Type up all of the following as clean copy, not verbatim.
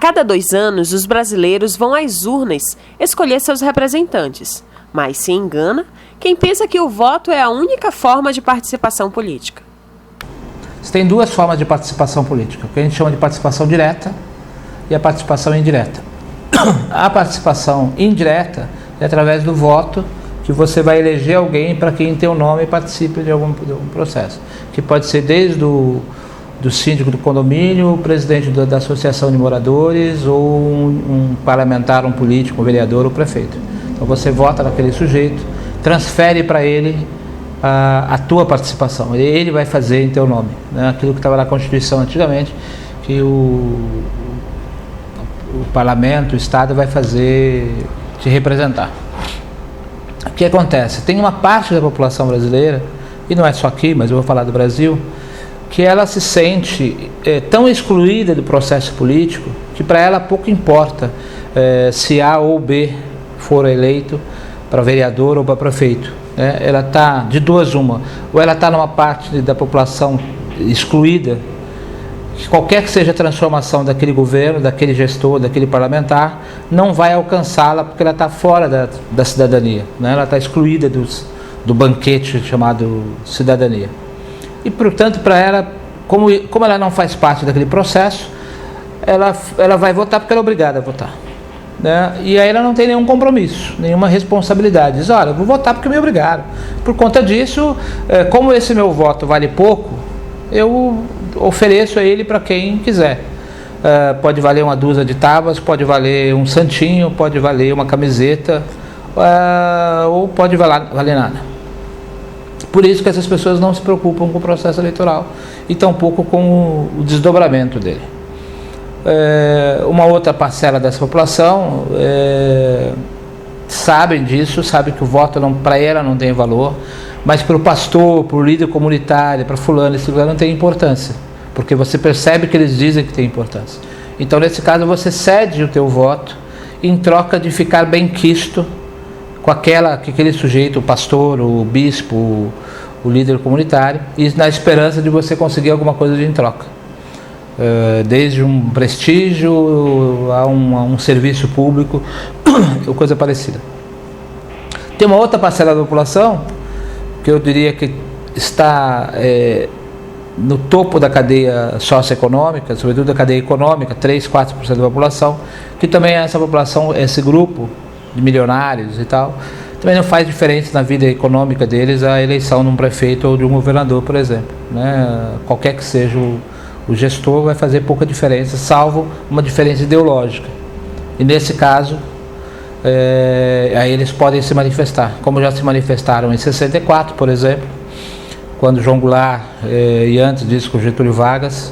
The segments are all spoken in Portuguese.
cada 2 anos, os brasileiros vão às urnas escolher seus representantes, mas se engana quem pensa que o voto é a única forma de participação política. Você tem 2 formas de participação política, o que a gente chama de participação direta e a participação indireta. A participação indireta é através do voto, que você vai eleger alguém para quem tem o nome e participe de algum processo, que pode ser desde do síndico do condomínio, o presidente da associação de moradores ou um parlamentar, um político, um vereador ou prefeito. Então você vota naquele sujeito, transfere para ele a tua participação, ele vai fazer em teu nome, né? Aquilo que estava na Constituição antigamente, que o parlamento, o Estado vai fazer, te representar. O que acontece? Tem uma parte da população brasileira, e não é só aqui, mas eu vou falar do Brasil, que ela se sente tão excluída do processo político que para ela pouco importa se A ou B for eleito para vereador ou para prefeito, né? Ela está de 2 uma, ou ela está numa parte da população excluída, que qualquer que seja a transformação daquele governo, daquele gestor, daquele parlamentar, não vai alcançá-la porque ela está fora da cidadania, né? Ela está excluída do banquete chamado cidadania. E, portanto, para ela, como ela não faz parte daquele processo, ela vai votar porque ela é obrigada a votar, né? E aí ela não tem nenhum compromisso, nenhuma responsabilidade. Diz, olha, eu vou votar porque me obrigaram. Por conta disso, como esse meu voto vale pouco, eu ofereço a ele para quem quiser. Pode valer uma dúzia de tábuas, pode valer um santinho, pode valer uma camiseta, ou pode valer nada. Por isso que essas pessoas não se preocupam com o processo eleitoral e tampouco com o desdobramento dele. Uma outra parcela dessa população sabem disso, sabem que o voto para ela não tem valor, mas para o pastor, para o líder comunitário, para fulano, esse lugar não tem importância, porque você percebe que eles dizem que tem importância. Então, nesse caso, você cede o teu voto em troca de ficar bem quisto com aquele sujeito, o pastor, o bispo, o líder comunitário, e na esperança de você conseguir alguma coisa em troca. Desde um prestígio a um serviço público, ou coisa parecida. Tem uma outra parcela da população, que eu diria que está no topo da cadeia socioeconômica, sobretudo da cadeia econômica, 3, 4% da população, que também é essa população, esse grupo de milionários e tal, também não faz diferença na vida econômica deles a eleição de um prefeito ou de um governador, por exemplo, né? Qualquer que seja o gestor vai fazer pouca diferença, salvo uma diferença ideológica. E nesse caso, aí eles podem se manifestar, como já se manifestaram em 64, por exemplo, quando João Goulart, e antes disso com Getúlio Vargas,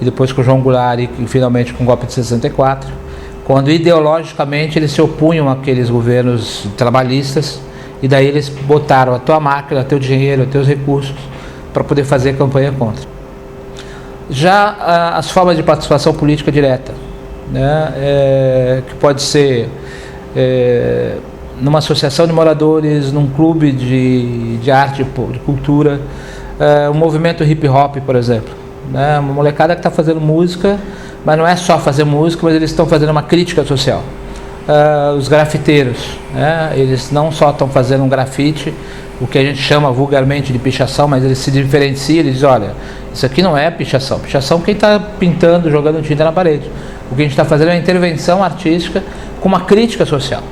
e depois com João Goulart e finalmente com o golpe de 64, quando ideologicamente eles se opunham àqueles governos trabalhistas, e daí eles botaram a tua máquina, o teu dinheiro, os teus recursos para poder fazer campanha contra. Já as formas de participação política direta, né, que pode ser numa associação de moradores, num clube de arte, de cultura, um movimento hip hop, por exemplo, né, uma molecada que está fazendo música, mas não é só fazer música, mas eles estão fazendo uma crítica social. Os grafiteiros, né, eles não só estão fazendo um grafite, o que a gente chama vulgarmente de pichação, mas eles se diferenciam, eles dizem, olha, isso aqui não é pichação. Pichação quem está pintando, jogando tinta na parede. O que a gente está fazendo é uma intervenção artística com uma crítica social,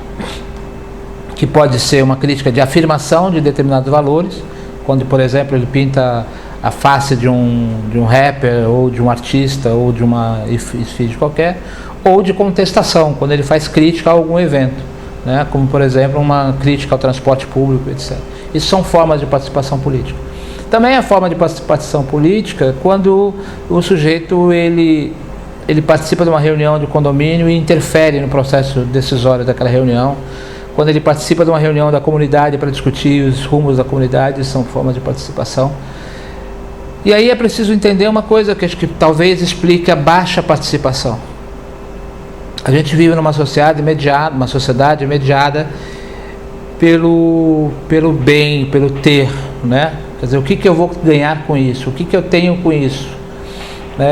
que pode ser uma crítica de afirmação de determinados valores, quando, por exemplo, ele pinta a face de um rapper, ou de um artista, ou de uma efígie qualquer, ou de contestação, quando ele faz crítica a algum evento, né? Como, por exemplo, uma crítica ao transporte público, etc. Isso são formas de participação política. Também a forma de participação política quando o sujeito ele participa de uma reunião de condomínio e interfere no processo decisório daquela reunião, quando ele participa de uma reunião da comunidade para discutir os rumos da comunidade, são formas de participação. E aí é preciso entender uma coisa que acho que talvez explique a baixa participação. A gente vive numa sociedade mediada pelo bem, pelo ter, né? Quer dizer, o que eu vou ganhar com isso? O que eu tenho com isso?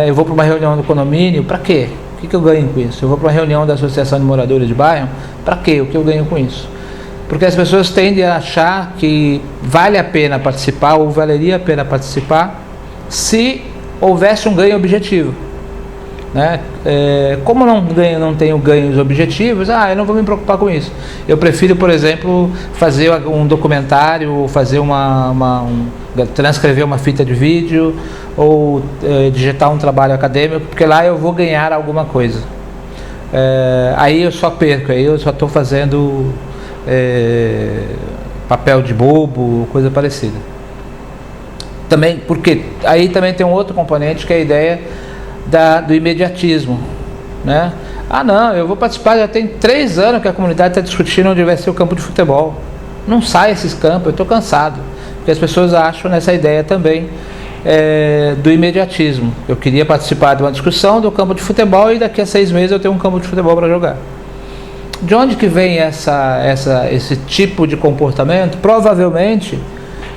Eu vou para uma reunião do condomínio, para quê? O que eu ganho com isso? Eu vou para uma reunião da Associação de Moradores de Bairro, para quê? O que eu ganho com isso? Porque as pessoas tendem a achar que vale a pena participar ou valeria a pena participar se houvesse um ganho objetivo, né? Como não tenho ganhos objetivos, eu não vou me preocupar com isso. Eu prefiro, por exemplo, fazer um documentário, fazer transcrever uma fita de vídeo ou digitar um trabalho acadêmico, porque lá eu vou ganhar alguma coisa. Aí eu só perco, aí eu só estou fazendo papel de bobo, coisa parecida. Também, porque aí também tem um outro componente, que é a ideia do imediatismo, né? Não, eu vou participar, já tem 3 anos que a comunidade está discutindo onde vai ser o campo de futebol. Não sai esses campos, eu estou cansado. Porque as pessoas acham nessa ideia também do imediatismo. Eu queria participar de uma discussão do campo de futebol e daqui a 6 meses eu tenho um campo de futebol para jogar. De onde que vem esse tipo de comportamento? Provavelmente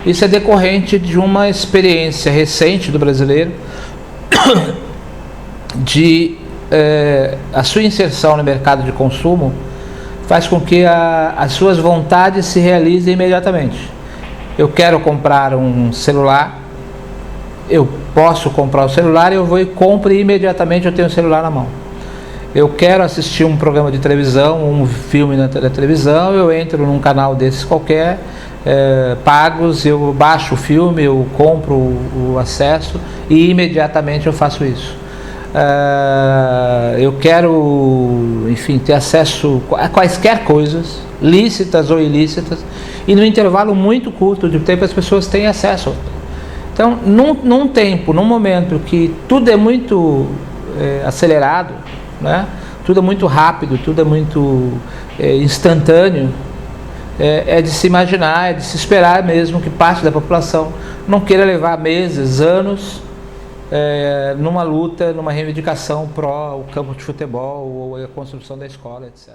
isso é decorrente de uma experiência recente do brasileiro de a sua inserção no mercado de consumo faz com que as suas vontades se realizem imediatamente. Eu quero comprar um celular, eu posso comprar o celular, eu vou e compro e imediatamente eu tenho o celular na mão. Eu quero assistir um programa de televisão, um filme na televisão, eu entro num canal desses qualquer, pagos, eu baixo o filme, eu compro o acesso e imediatamente eu faço isso. Eu quero, enfim, ter acesso a quaisquer coisas, lícitas ou ilícitas, e no intervalo muito curto de tempo as pessoas têm acesso. Então, num momento que tudo é muito acelerado, né? Tudo é muito rápido, tudo é muito instantâneo, é de se imaginar, é de se esperar mesmo que parte da população não queira levar meses, anos numa luta, numa reivindicação pró o campo de futebol ou a construção da escola, etc.